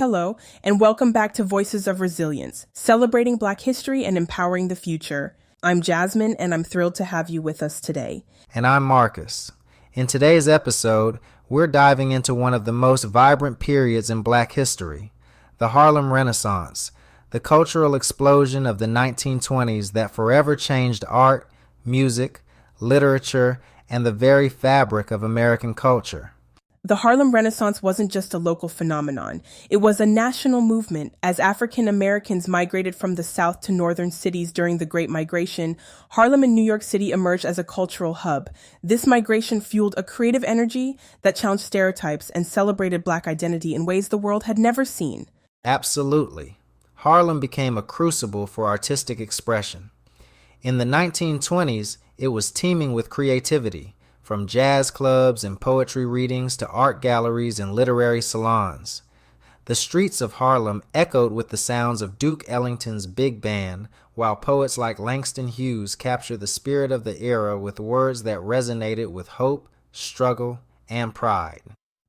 Hello, and welcome back to Voices of Resilience, celebrating Black history and empowering the future. I'm Jasmine, and I'm thrilled to have you with us today. And I'm Marcus. In today's episode, we're diving into one of the most vibrant periods in Black history, the Harlem Renaissance, the cultural explosion of the 1920s that forever changed art, music, literature, and the very fabric of American culture. The Harlem Renaissance wasn't just a local phenomenon. It was a national movement. As African Americans migrated from the South to northern cities during the Great Migration, Harlem and New York City emerged as a cultural hub. This migration fueled a creative energy that challenged stereotypes and celebrated Black identity in ways the world had never seen. Absolutely. Harlem became a crucible for artistic expression. In the 1920s, it was teeming with creativity, from jazz clubs and poetry readings to art galleries and literary salons. The streets of Harlem echoed with the sounds of Duke Ellington's big band, while poets like Langston Hughes captured the spirit of the era with words that resonated with hope, struggle, and pride.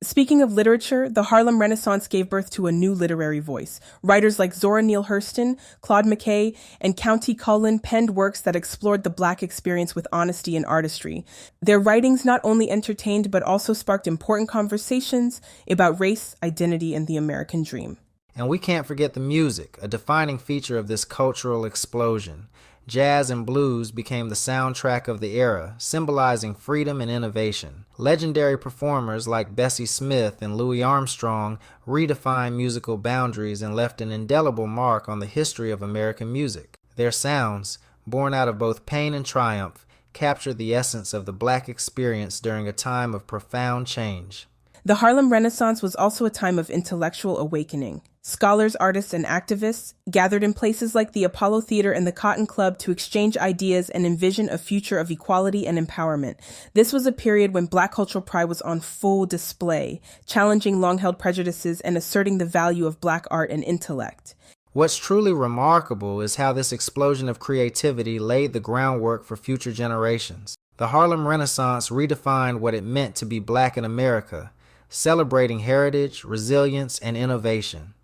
Speaking of literature, the Harlem Renaissance gave birth to a new literary voice. Writers like Zora Neale Hurston, Claude McKay, and Countee Cullen penned works that explored the Black experience with honesty and artistry. Their writings not only entertained but also sparked important conversations about race, identity, and the American dream. And we can't forget the music, a defining feature of this cultural explosion. Jazz and blues became the soundtrack of the era, symbolizing freedom and innovation. Legendary performers like Bessie Smith and Louis Armstrong redefined musical boundaries and left an indelible mark on the history of American music. Their sounds, born out of both pain and triumph, captured the essence of the Black experience during a time of profound change. The Harlem Renaissance was also a time of intellectual awakening. Scholars, artists, and activists gathered in places like the Apollo Theater and the Cotton Club to exchange ideas and envision a future of equality and empowerment. This was a period when Black cultural pride was on full display, challenging long-held prejudices and asserting the value of Black art and intellect. What's truly remarkable is how this explosion of creativity laid the groundwork for future generations. The Harlem Renaissance redefined what it meant to be Black in America, celebrating heritage, resilience, and innovation.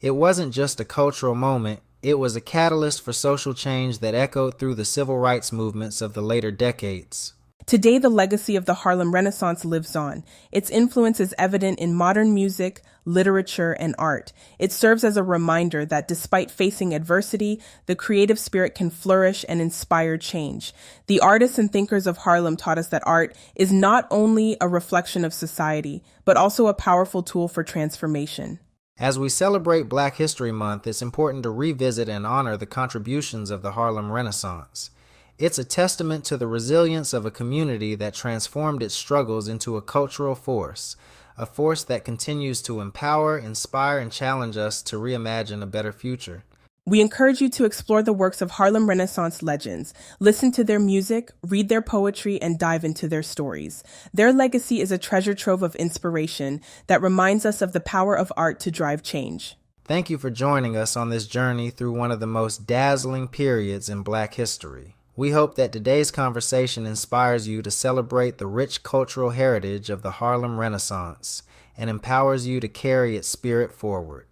It wasn't just a cultural moment, it was a catalyst for social change that echoed through the civil rights movements of the later decades. Today, the legacy of the Harlem Renaissance lives on. Its influence is evident in modern music, literature, and art. It serves as a reminder that despite facing adversity, the creative spirit can flourish and inspire change. The artists and thinkers of Harlem taught us that art is not only a reflection of society, but also a powerful tool for transformation. As we celebrate Black History Month, it's important to revisit and honor the contributions of the Harlem Renaissance. It's a testament to the resilience of a community that transformed its struggles into a cultural force, a force that continues to empower, inspire, and challenge us to reimagine a better future. We encourage you to explore the works of Harlem Renaissance legends, listen to their music, read their poetry, and dive into their stories. Their legacy is a treasure trove of inspiration that reminds us of the power of art to drive change. Thank you for joining us on this journey through one of the most dazzling periods in Black history. We hope that today's conversation inspires you to celebrate the rich cultural heritage of the Harlem Renaissance and empowers you to carry its spirit forward.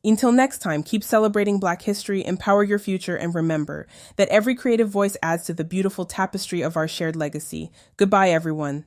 Until next time, keep celebrating Black history, empower your future, and remember that every creative voice adds to the beautiful tapestry of our shared legacy. Goodbye, everyone.